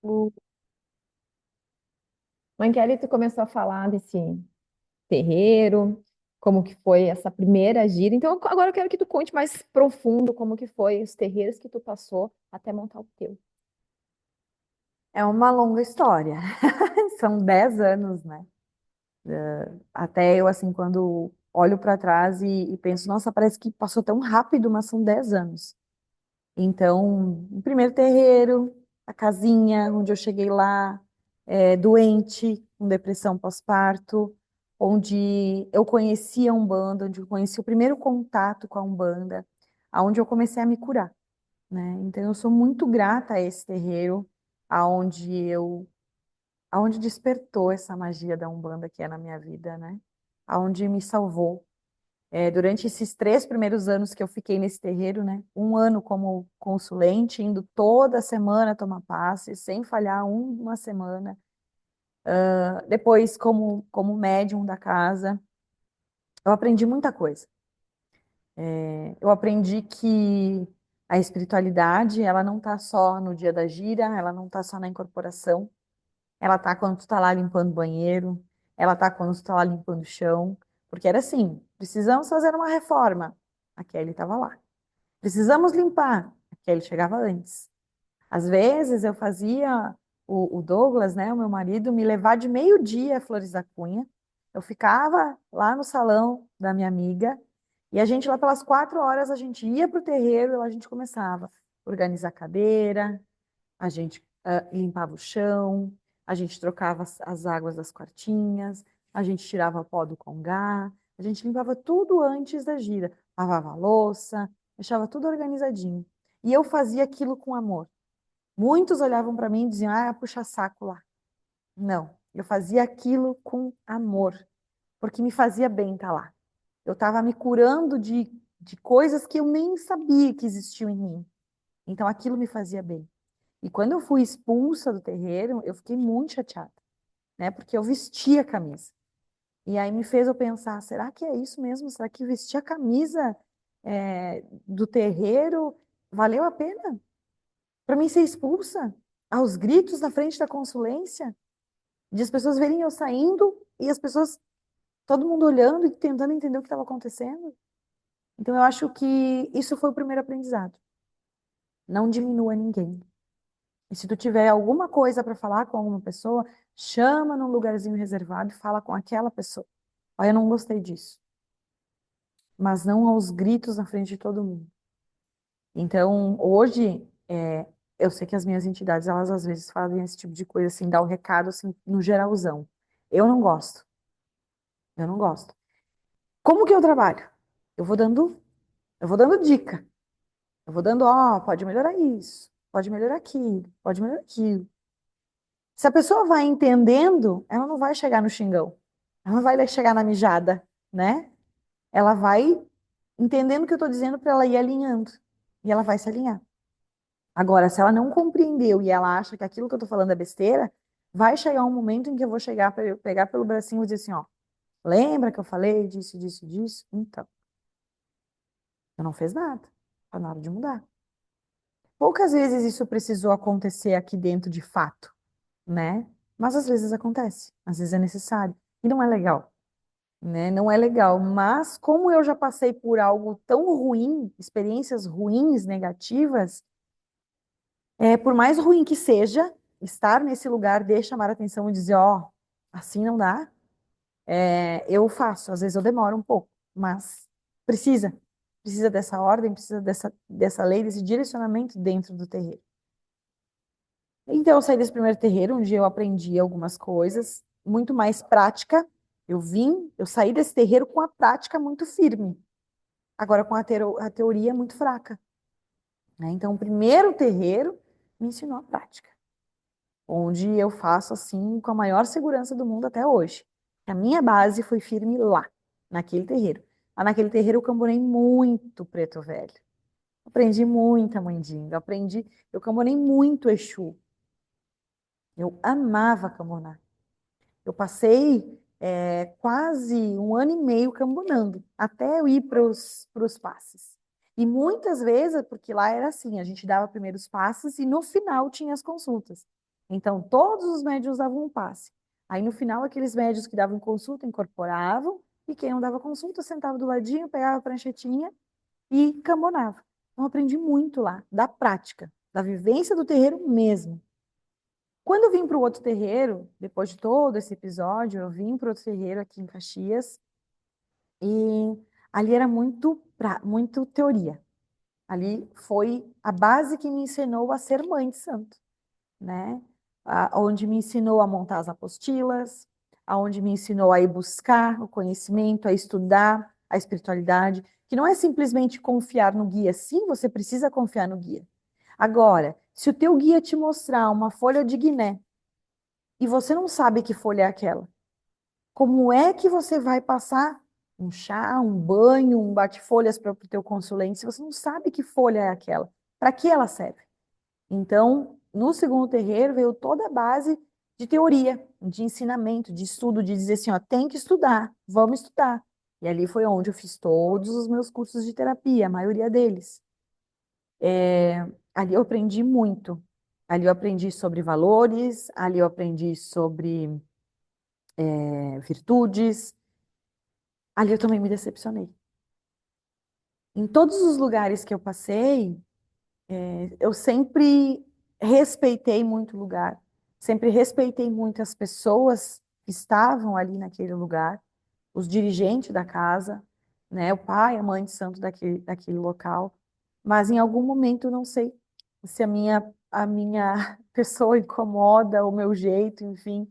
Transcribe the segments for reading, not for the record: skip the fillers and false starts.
O Manquele, tu começou a falar desse terreiro, como que foi essa primeira gira. Então, agora eu quero que tu conte mais profundo como que foi os terreiros que tu passou até montar o teu. É uma longa história. São 10 anos, né? Até eu, assim, quando olho para trás e penso, nossa, parece que passou tão rápido, mas são 10 anos. Então, o primeiro terreiro, a casinha onde eu cheguei lá, doente, com depressão pós-parto, onde eu conheci a Umbanda, onde eu conheci o primeiro contato com a Umbanda, aonde eu comecei a me curar, né? Então, eu sou muito grata a esse terreiro, aonde despertou essa magia da Umbanda que é na minha vida, né? Aonde me salvou. Durante esses 3 primeiros anos que eu fiquei nesse terreiro, né? Um ano como consulente, indo toda semana tomar passe, sem falhar uma semana. Depois, como médium da casa, eu aprendi muita coisa. Eu aprendi que a espiritualidade, ela não está só no dia da gira, ela não está só na incorporação. Ela tá quando tu tá lá limpando o banheiro, ela tá quando tu tá lá limpando o chão, porque era assim, precisamos fazer uma reforma. A Kelly estava lá. Precisamos limpar. A Kelly chegava antes. Às vezes eu fazia o Douglas, né, o meu marido, me levar de meio-dia a Flores da Cunha. Eu ficava lá no salão da minha amiga e a gente lá pelas 4 horas a gente ia pro terreiro e lá a gente começava a organizar a cadeira, a gente limpava o chão, a gente trocava as águas das quartinhas, a gente tirava pó do congá, a gente limpava tudo antes da gira, lavava a louça, deixava tudo organizadinho. E eu fazia aquilo com amor. Muitos olhavam para mim e diziam, ah, puxa saco lá. Não, eu fazia aquilo com amor, porque me fazia bem estar lá. Eu estava me curando de coisas que eu nem sabia que existiam em mim. Então aquilo me fazia bem. E quando eu fui expulsa do terreiro, eu fiquei muito chateada, né? Porque eu vesti a camisa. E aí me fez eu pensar, será que é isso mesmo? Será que vestir a camisa do terreiro valeu a pena? Para mim ser expulsa? Aos gritos na frente da consulência? De as pessoas verem eu saindo e as pessoas, todo mundo olhando e tentando entender o que estava acontecendo? Então eu acho que isso foi o primeiro aprendizado. Não diminua ninguém. E se tu tiver alguma coisa para falar com alguma pessoa, chama num lugarzinho reservado e fala com aquela pessoa. Olha, eu não gostei disso. Mas não aos gritos na frente de todo mundo. Então, hoje, eu sei que as minhas entidades, elas às vezes fazem esse tipo de coisa, assim, dar o recado, assim, no geralzão. Eu não gosto. Eu não gosto. Como que eu trabalho? Eu vou dando, eu vou dando dica. Eu vou dando, ó, pode melhorar isso, pode melhorar aquilo, pode melhorar aquilo. Se a pessoa vai entendendo, ela não vai chegar no xingão. Ela não vai chegar na mijada, né? Ela vai entendendo o que eu estou dizendo para ela ir alinhando. E ela vai se alinhar. Agora, se ela não compreendeu e ela acha que aquilo que eu estou falando é besteira, vai chegar um momento em que eu vou chegar para eu pegar pelo bracinho e dizer assim, ó, lembra que eu falei disso, disso, disso? Então, eu não fez nada. Tá na hora de mudar. Poucas vezes isso precisou acontecer aqui dentro de fato, né? Mas às vezes acontece, às vezes é necessário. E não é legal, né? Não é legal. Mas como eu já passei por algo tão ruim, experiências ruins, negativas, por mais ruim que seja, estar nesse lugar de chamar a atenção e dizer, ó, assim não dá, eu faço. Às vezes eu demoro um pouco, mas precisa. Precisa dessa ordem, precisa dessa lei, desse direcionamento dentro do terreiro. Então, eu saí desse primeiro terreiro, onde eu aprendi algumas coisas, muito mais prática. Eu saí desse terreiro com a prática muito firme, agora com a teoria muito fraca, né? Então, o primeiro terreiro me ensinou a prática, onde eu faço assim com a maior segurança do mundo até hoje. A minha base foi firme lá, naquele terreiro. Lá naquele terreiro eu camburei muito preto velho. Aprendi muita mandinga, eu camburei muito Exu. Eu amava cambunar. Eu passei quase um ano e meio cambunando, até eu ir para os passes. E muitas vezes, porque lá era assim, a gente dava primeiro os passes e no final tinha as consultas. Então, todos os médiuns davam um passe. Aí, no final, aqueles médiuns que davam consulta incorporavam, e quem não dava consulta sentava do ladinho, pegava a pranchetinha e cambonava. Então, aprendi muito lá, da prática, da vivência do terreiro mesmo. Quando eu vim para o outro terreiro, depois de todo esse episódio, eu vim para o outro terreiro aqui em Caxias, e ali era muito teoria. Ali foi a base que me ensinou a ser mãe de santo, né? Onde me ensinou a montar as apostilas, aonde me ensinou a ir buscar o conhecimento, a estudar a espiritualidade, que não é simplesmente confiar no guia. Sim, você precisa confiar no guia. Agora, se o teu guia te mostrar uma folha de Guiné e você não sabe que folha é aquela, como é que você vai passar um chá, um banho, um bate-folhas para o teu consulente se você não sabe que folha é aquela? Para que ela serve? Então, no segundo terreiro veio toda a base de teoria, de ensinamento, de estudo, de dizer assim, ó, tem que estudar, vamos estudar. E ali foi onde eu fiz todos os meus cursos de terapia, a maioria deles. Ali eu aprendi muito. Ali eu aprendi sobre valores, ali eu aprendi sobre virtudes. Ali eu também me decepcionei. Em todos os lugares que eu passei, eu sempre respeitei muito o lugar, sempre respeitei muito as pessoas que estavam ali naquele lugar, os dirigentes da casa, né, o pai, a mãe de santo daquele local. Mas em algum momento, não sei se a minha pessoa incomoda, o meu jeito, enfim.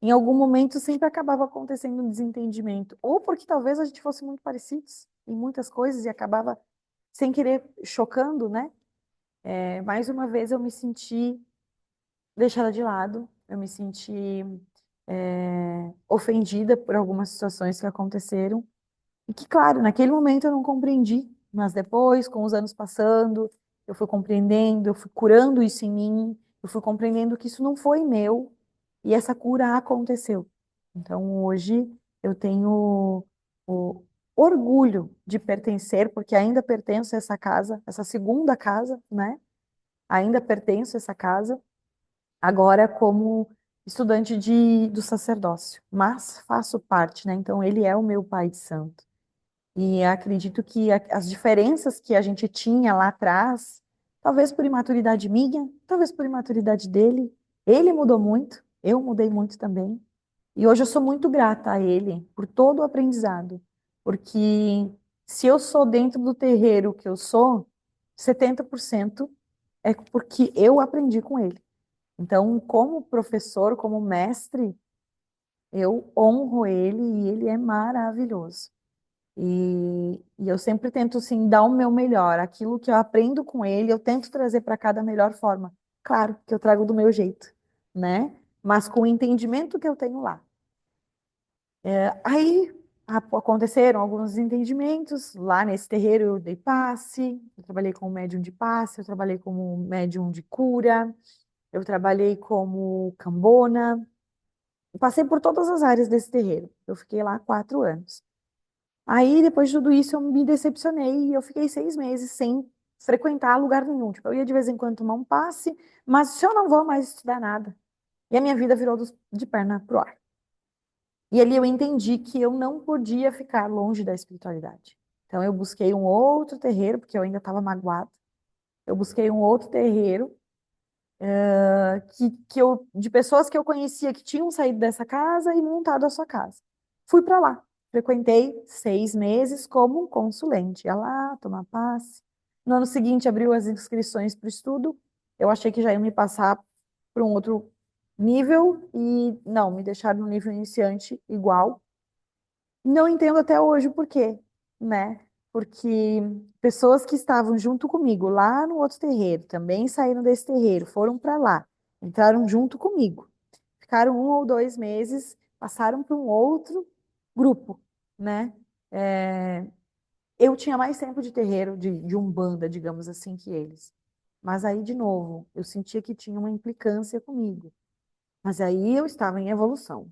Em algum momento sempre acabava acontecendo um desentendimento. Ou porque talvez a gente fosse muito parecidos em muitas coisas e acabava, sem querer, chocando, né? Mais uma vez eu me senti deixada de lado, eu me senti ofendida por algumas situações que aconteceram. E que, claro, naquele momento eu não compreendi, mas depois, com os anos passando, eu fui compreendendo, eu fui curando isso em mim, eu fui compreendendo que isso não foi meu e essa cura aconteceu. Então, hoje eu tenho o orgulho de pertencer, porque ainda pertenço a essa casa, essa segunda casa, né? Ainda pertenço a essa casa, agora como estudante do sacerdócio, mas faço parte, né? Então, ele é o meu pai de santo. E acredito que as diferenças que a gente tinha lá atrás, talvez por imaturidade minha, talvez por imaturidade dele, ele mudou muito, eu mudei muito também. E hoje eu sou muito grata a ele por todo o aprendizado, porque se eu sou dentro do terreiro que eu sou, 70% é porque eu aprendi com ele. Então, como professor, como mestre, eu honro ele e ele é maravilhoso. E eu sempre tento, sim, dar o meu melhor. Aquilo que eu aprendo com ele, eu tento trazer para cada melhor forma. Claro que eu trago do meu jeito, né? Mas com o entendimento que eu tenho lá. Aí aconteceram alguns entendimentos. Lá nesse terreiro eu dei passe, eu trabalhei como médium de passe, eu trabalhei como médium de cura, eu trabalhei como cambona. Eu passei por todas as áreas desse terreiro. Eu fiquei lá 4 anos. Aí, depois de tudo isso, eu me decepcionei e eu fiquei 6 meses sem frequentar lugar nenhum. Tipo, eu ia de vez em quando tomar um passe, mas se eu não vou mais estudar nada. E a minha vida virou de perna pro ar. E ali eu entendi que eu não podia ficar longe da espiritualidade. Então, eu busquei um outro terreiro, porque eu ainda estava magoada. Eu busquei um outro terreiro de pessoas que eu conhecia que tinham saído dessa casa e montado a sua casa. Fui para lá. Frequentei 6 meses como consulente. Ia lá tomar passe. No ano seguinte, abriu as inscrições para o estudo. Eu achei que já ia me passar para um outro nível e não, me deixaram no nível iniciante igual. Não entendo até hoje o porquê, né? Porque pessoas que estavam junto comigo lá no outro terreiro, também saíram desse terreiro, foram para lá, entraram junto comigo, ficaram 1 ou 2 meses, passaram para um outro grupo, né? É, eu tinha mais tempo de terreiro, de umbanda, digamos assim, que eles. Mas aí, de novo, eu sentia que tinha uma implicância comigo. Mas aí eu estava em evolução.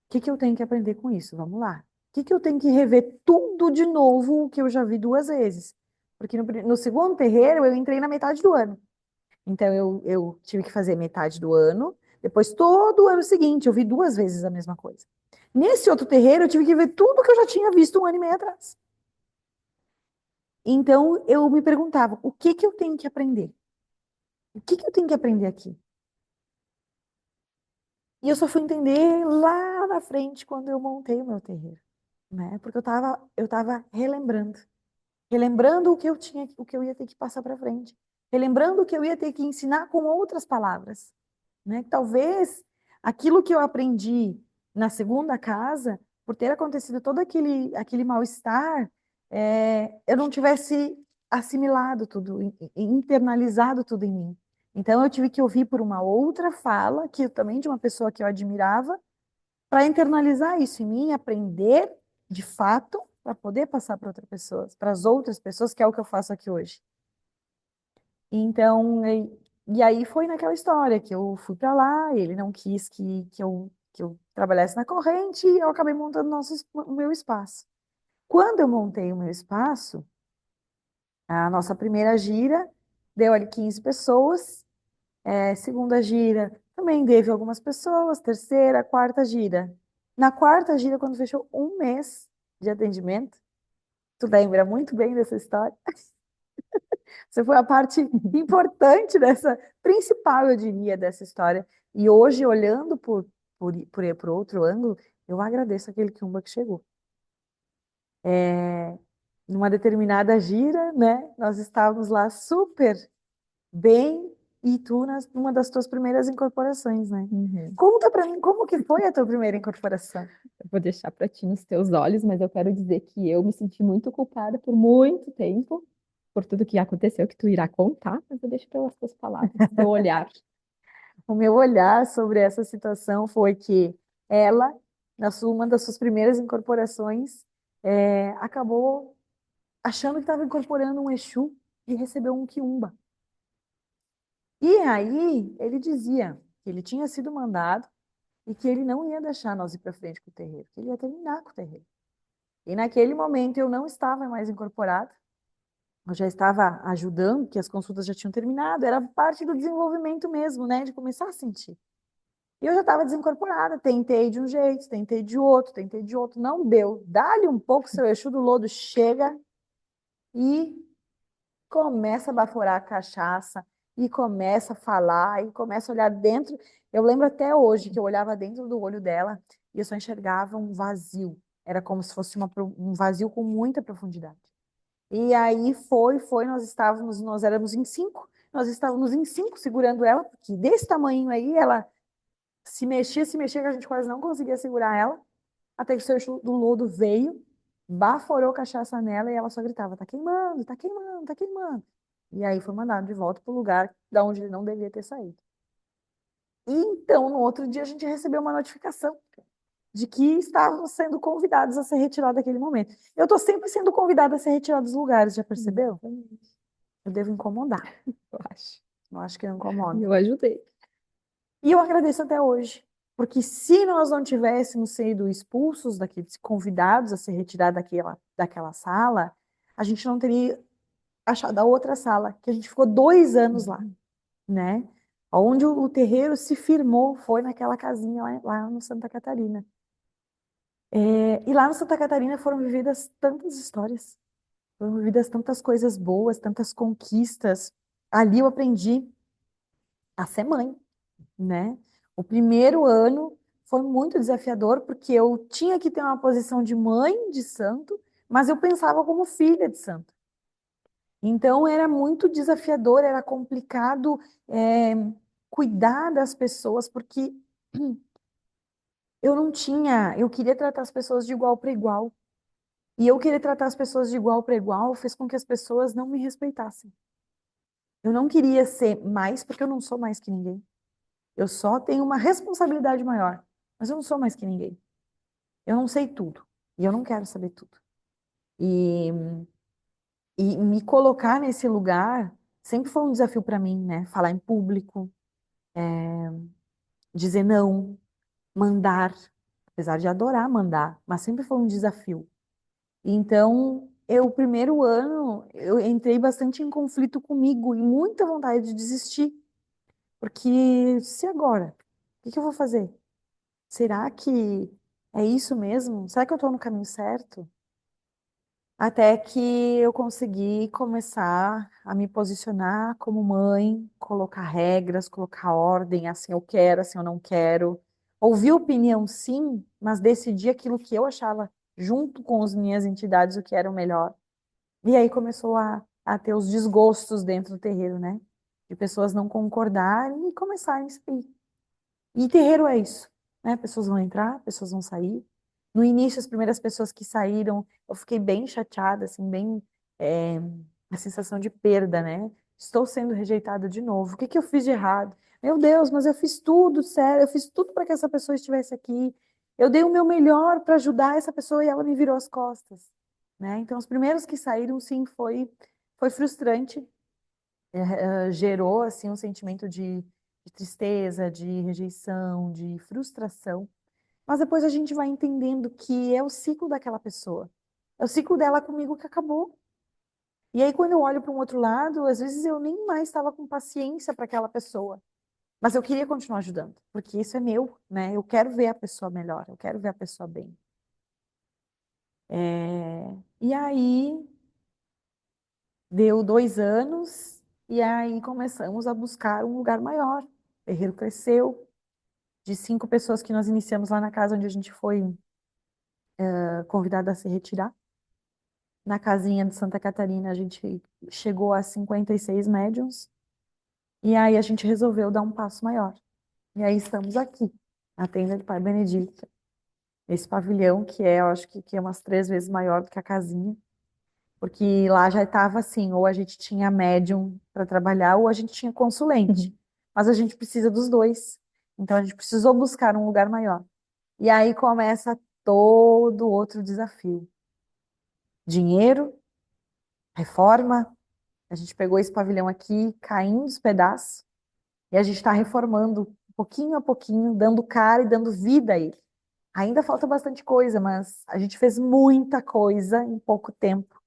Que eu tenho que aprender com isso? Vamos lá. Que eu tenho que rever tudo de novo o que eu já vi 2 vezes? Porque no segundo terreiro eu entrei na metade do ano. Então, eu tive que fazer metade do ano, depois todo o ano seguinte, eu vi 2 vezes a mesma coisa. Nesse outro terreiro, eu tive que ver tudo que eu já tinha visto 1 ano e meio atrás. Então, eu me perguntava, o que que eu tenho que aprender? O que que eu tenho que aprender aqui? E eu só fui entender lá na frente, quando eu montei o meu terreiro, né? Porque eu tava relembrando o que eu tinha, o que eu ia ter que passar para frente, relembrando o que eu ia ter que ensinar com outras palavras, né? Talvez aquilo que eu aprendi na segunda casa, por ter acontecido todo aquele mal-estar, eu não tivesse assimilado tudo, internalizado tudo em mim. Então eu tive que ouvir por uma outra fala, que também de uma pessoa que eu admirava, para internalizar isso em mim, aprender de fato, para poder passar para outras pessoas, para as outras pessoas, que é o que eu faço aqui hoje. Então, e aí foi naquela história que eu fui para lá, ele não quis que eu trabalhasse na corrente, e eu acabei montando o meu espaço. Quando eu montei o meu espaço, a nossa primeira gira deu ali 15 pessoas, segunda gira também teve algumas pessoas, terceira, quarta gira. Na quarta gira, quando fechou 1 mês de atendimento, tu lembra muito bem dessa história? Você foi a parte importante dessa, principal, eu diria, dessa história. E hoje, olhando por outro ângulo, eu agradeço aquele quiumba que chegou. Numa determinada gira, né? Nós estávamos lá super bem e tu numa das tuas primeiras incorporações, né? Uhum. Conta pra mim como que foi a tua primeira incorporação. Eu vou deixar para ti nos teus olhos, mas eu quero dizer que eu me senti muito culpada por muito tempo, por tudo que aconteceu, que tu irá contar, mas eu deixo pelas tuas palavras, teu olhar. O meu olhar sobre essa situação foi que ela, uma das suas primeiras incorporações, acabou achando que estava incorporando um Exu e recebeu um quiumba. E aí ele dizia que ele tinha sido mandado e que ele não ia deixar nós ir para frente com o terreiro, que ele ia terminar com o terreiro. E naquele momento eu não estava mais incorporada, eu já estava ajudando, que as consultas já tinham terminado, era parte do desenvolvimento mesmo, né, de começar a sentir. E eu já estava desincorporada, tentei de um jeito, tentei de outro, não deu. Dá-lhe um pouco, seu Exu do Lodo chega e começa a baforar a cachaça, e começa a falar, e começa a olhar dentro. Eu lembro até hoje que eu olhava dentro do olho dela e eu só enxergava um vazio. Era como se fosse um vazio com muita profundidade. E aí nós éramos em cinco, nós estávamos em cinco segurando ela, porque desse tamanho aí, ela se mexia, que a gente quase não conseguia segurar ela, até que o seu Exu do Lodo veio, baforou cachaça nela e ela só gritava: tá queimando, tá queimando, tá queimando. E aí foi mandado de volta para o lugar da onde ele não devia ter saído. E então, no outro dia, a gente recebeu uma notificação de que estávamos sendo convidados a ser retirados daquele momento. Eu estou sempre sendo convidada a ser retirada dos lugares, já percebeu? Eu devo incomodar. Eu acho. Eu acho que eu E incomodo. eu ajudei. E eu agradeço até hoje. Porque se nós não tivéssemos sido expulsos daqueles convidados a ser retirados daquela sala, a gente não teria achado a outra sala, que a gente ficou 2 anos lá, né? Onde o terreiro se firmou foi naquela casinha lá no Santa Catarina. E lá no Santa Catarina foram vividas tantas histórias, foram vividas tantas coisas boas, tantas conquistas. Ali eu aprendi a ser mãe, né? O primeiro ano foi muito desafiador, porque eu tinha que ter uma posição de mãe de santo, mas eu pensava como filha de santo. Então era muito desafiador, era complicado, é, cuidar das pessoas, porque eu queria tratar as pessoas de igual para igual. E eu querer tratar as pessoas de igual para igual fez com que as pessoas não me respeitassem. Eu não queria ser mais, porque eu não sou mais que ninguém. Eu só tenho uma responsabilidade maior, mas eu não sou mais que ninguém. Eu não sei tudo e eu não quero saber tudo. E, e me colocar nesse lugar sempre foi um desafio para mim, né? Falar em público, dizer não, mandar, apesar de adorar mandar, mas sempre foi um desafio. Então, o primeiro ano, eu entrei bastante em conflito comigo e muita vontade de desistir. Porque se agora? O que que eu vou fazer? Será que é isso mesmo? Será que eu estou no caminho certo? Até que eu consegui começar a me posicionar como mãe, colocar regras, colocar ordem, assim eu quero, assim eu não quero. Ouvir opinião, sim, mas decidir aquilo que eu achava, junto com as minhas entidades, o que era o melhor. E aí começou a ter os desgostos dentro do terreiro, né? De pessoas não concordarem e começarem a sair. E terreiro é isso, né? Pessoas vão entrar, pessoas vão sair. No início, as primeiras pessoas que saíram, eu fiquei bem chateada, assim, bem é, a sensação de perda, né? Estou sendo rejeitada de novo. O que que eu fiz de errado? Meu Deus, mas eu fiz tudo, sério, eu fiz tudo para que essa pessoa estivesse aqui. Eu dei o meu melhor para ajudar essa pessoa e ela me virou as costas, né? Então, os primeiros que saíram, sim, foi frustrante, gerou assim um sentimento de tristeza, de rejeição, de frustração. Mas depois a gente vai entendendo que é o ciclo daquela pessoa. É o ciclo dela comigo que acabou. E aí, quando eu olho para um outro lado, às vezes eu nem mais estava com paciência para aquela pessoa. Mas eu queria continuar ajudando, porque isso é meu, né? Eu quero ver a pessoa melhor, eu quero ver a pessoa bem. E aí, deu 2 anos, e aí começamos a buscar um lugar maior. O terreiro cresceu, de 5 pessoas que nós iniciamos lá na casa onde a gente foi convidada a se retirar. Na casinha de Santa Catarina, a gente chegou a 56 médiuns, e aí a gente resolveu dar um passo maior. E aí estamos aqui, na tenda de Pai Benedito, esse pavilhão que é, eu acho que é umas 3 vezes maior do que a casinha, porque lá já estava assim, ou a gente tinha médium para trabalhar, ou a gente tinha consulente. Mas a gente precisa dos dois. Então a gente precisou buscar um lugar maior. E aí começa todo outro desafio. Dinheiro, reforma. A gente pegou esse pavilhão aqui, caindo os pedaços, e a gente está reformando pouquinho a pouquinho, dando cara e dando vida a ele. Ainda falta bastante coisa, mas a gente fez muita coisa em pouco tempo.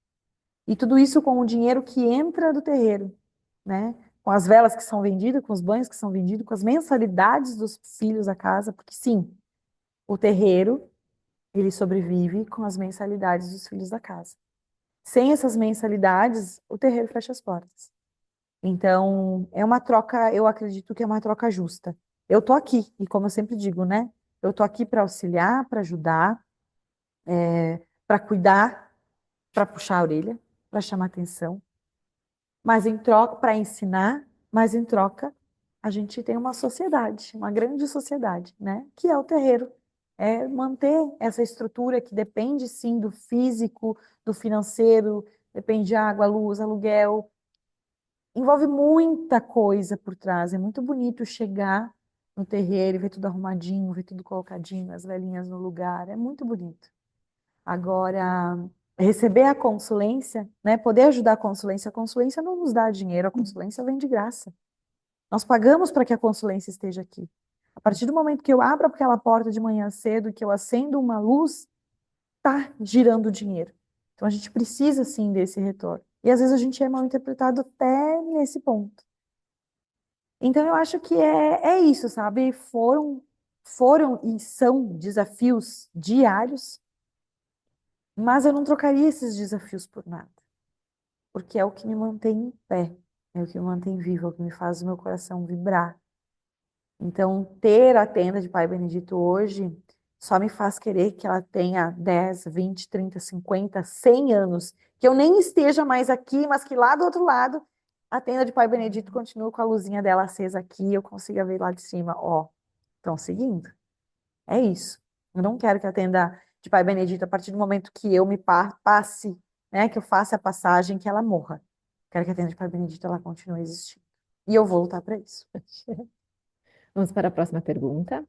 E tudo isso com o dinheiro que entra do terreiro, né? Com as velas que são vendidas, com os banhos que são vendidos, com as mensalidades dos filhos da casa, porque sim, o terreiro, ele sobrevive com as mensalidades dos filhos da casa. Sem essas mensalidades, o terreiro fecha as portas. Então, é uma troca, eu acredito que é uma troca justa. Eu tô aqui, e como eu sempre digo, né? Eu tô aqui para auxiliar, para ajudar, para cuidar, para puxar a orelha, para chamar atenção, mas em troca, para ensinar, mas em troca, a gente tem uma sociedade, uma grande sociedade, né? Que é o terreiro. É manter essa estrutura que depende, sim, do físico, do financeiro, depende de água, luz, aluguel. Envolve muita coisa por trás. É muito bonito chegar no terreiro e ver tudo arrumadinho, ver tudo colocadinho, as velhinhas no lugar. É muito bonito. Agora, receber a consulência, né? Poder ajudar a consulência não nos dá dinheiro, a consulência vem de graça. Nós pagamos para que a consulência esteja aqui. A partir do momento que eu abro aquela porta de manhã cedo, que eu acendo uma luz, tá girando dinheiro. Então a gente precisa sim desse retorno. E às vezes a gente é mal interpretado até nesse ponto. Então eu acho que é isso, sabe? Foram e são desafios diários, mas eu não trocaria esses desafios por nada, porque é o que me mantém em pé, é o que me mantém vivo, é o que me faz o meu coração vibrar. Então, ter a tenda de Pai Benedito hoje só me faz querer que ela tenha 10, 20, 30, 50, 100 anos, que eu nem esteja mais aqui, mas que lá do outro lado a tenda de Pai Benedito continue com a luzinha dela acesa aqui e eu consiga ver lá de cima, ó, estão seguindo. É isso. Eu não quero que a tenda de Pai Benedito, a partir do momento que eu me passe, né, que eu faça a passagem, que ela morra. Quero que a tenda de Pai Benedito ela continue existindo. E eu vou lutar para isso. Vamos para a próxima pergunta.